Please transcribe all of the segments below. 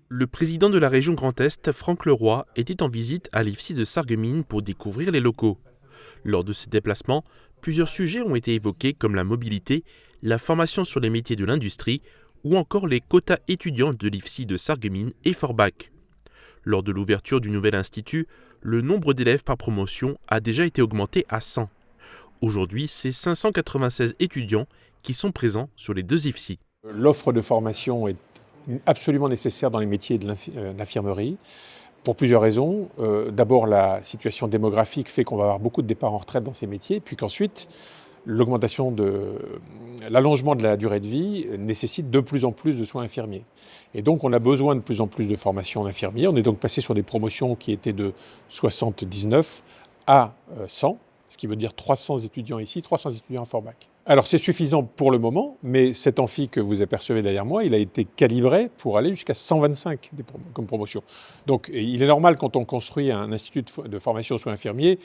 Le président de la région Grand Est, Franck Leroy, était en visite à l'IFSI de Sarreguemines pour découvrir les locaux. Lors de ce déplacement, plusieurs sujets ont été évoqués comme la mobilité, la formation sur les métiers de l'industrie ou encore les quotas étudiants de l'IFSI de Sarreguemines et Forbach. Lors de l'ouverture du nouvel institut, le nombre d'élèves par promotion a déjà été augmenté à 100. Aujourd'hui, c'est 596 étudiants qui sont présents sur les deux IFSI. L'offre de formation est absolument nécessaire dans les métiers de l'infirmerie pour plusieurs raisons. D'abord, la situation démographique fait qu'on va avoir beaucoup de départs en retraite dans ces métiers, puis qu'ensuite, l'allongement de la durée de vie nécessite de plus en plus de soins infirmiers. Et donc, on a besoin de plus en plus de formation en infirmiers. On est donc passé sur des promotions qui étaient de 79 à 100, ce qui veut dire 300 étudiants ici, 300 étudiants à Forbach. Alors c'est suffisant pour le moment, mais cet amphi que vous apercevez derrière moi, il a été calibré pour aller jusqu'à 125 comme promotion. Donc il est normal quand on construit un institut de formation aux soins infirmiers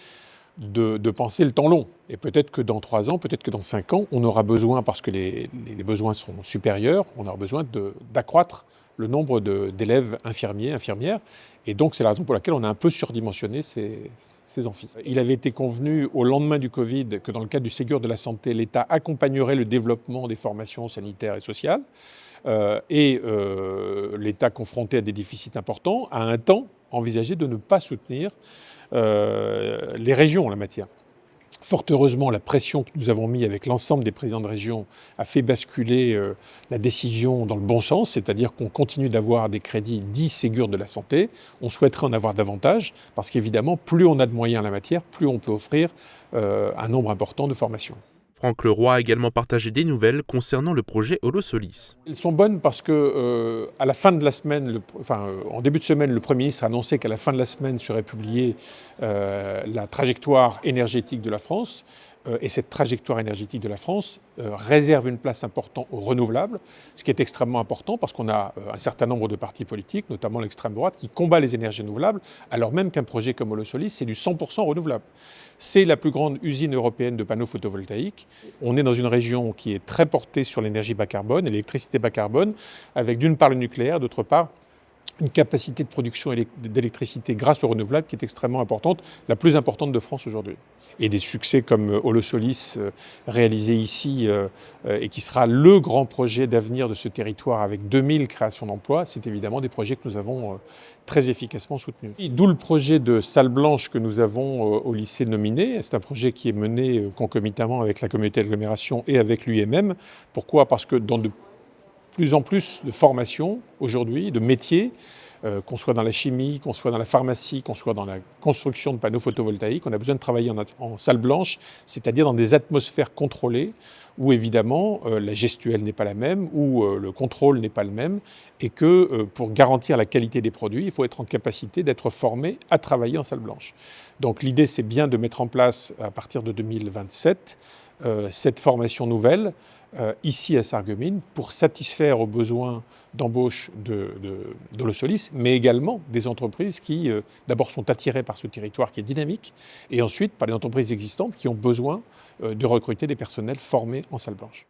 de penser le temps long. Et peut-être que dans 3 ans, peut-être que dans 5 ans, on aura besoin, parce que les besoins seront supérieurs, on aura besoin d'accroître le nombre d'élèves infirmiers, infirmières. Et donc, c'est la raison pour laquelle on a un peu surdimensionné ces amphis. Il avait été convenu au lendemain du Covid que dans le cadre du Ségur de la santé, l'État accompagnerait le développement des formations sanitaires et sociales. L'État, confronté à des déficits importants, a un temps envisagé de ne pas soutenir les régions en la matière. Fort heureusement, la pression que nous avons mise avec l'ensemble des présidents de région a fait basculer la décision dans le bon sens, c'est-à-dire qu'on continue d'avoir des crédits dits Ségur de la santé. On souhaiterait en avoir davantage, parce qu'évidemment, plus on a de moyens en la matière, plus on peut offrir un nombre important de formations. Franck Leroy a également partagé des nouvelles concernant le projet Holosolis. Elles sont bonnes parce que à la fin de la semaine, en début de semaine, le Premier ministre a annoncé qu'à la fin de la semaine serait publiée la trajectoire énergétique de la France. Et cette trajectoire énergétique de la France réserve une place importante aux renouvelables, ce qui est extrêmement important parce qu'on a un certain nombre de partis politiques, notamment l'extrême droite, qui combat les énergies renouvelables, alors même qu'un projet comme Holosolis, c'est du 100% renouvelable. C'est la plus grande usine européenne de panneaux photovoltaïques. On est dans une région qui est très portée sur l'énergie bas carbone, l'électricité bas carbone, avec d'une part le nucléaire, d'autre part une capacité de production d'électricité grâce aux renouvelables qui est extrêmement importante, la plus importante de France aujourd'hui. Et des succès comme Holosolis réalisé ici et qui sera le grand projet d'avenir de ce territoire avec 2000 créations d'emplois, c'est évidemment des projets que nous avons très efficacement soutenus. D'où le projet de salle blanche que nous avons au lycée Nominé. C'est un projet qui est mené concomitamment avec la communauté d'agglomération et avec l'UMM. Pourquoi ? Parce que dans de plus en plus de formations aujourd'hui, de métiers, qu'on soit dans la chimie, qu'on soit dans la pharmacie, qu'on soit dans la construction de panneaux photovoltaïques, on a besoin de travailler en salle blanche, c'est-à-dire dans des atmosphères contrôlées, où évidemment la gestuelle n'est pas la même, où le contrôle n'est pas le même, et que pour garantir la qualité des produits, il faut être en capacité d'être formé à travailler en salle blanche. Donc l'idée, c'est bien de mettre en place, à partir de 2027, cette formation nouvelle, ici à Sarreguemines, pour satisfaire aux besoins d'embauche d'Holosolis, mais également des entreprises qui, d'abord, sont attirées par ce territoire qui est dynamique, et ensuite par les entreprises existantes qui ont besoin de recruter des personnels formés en salle blanche.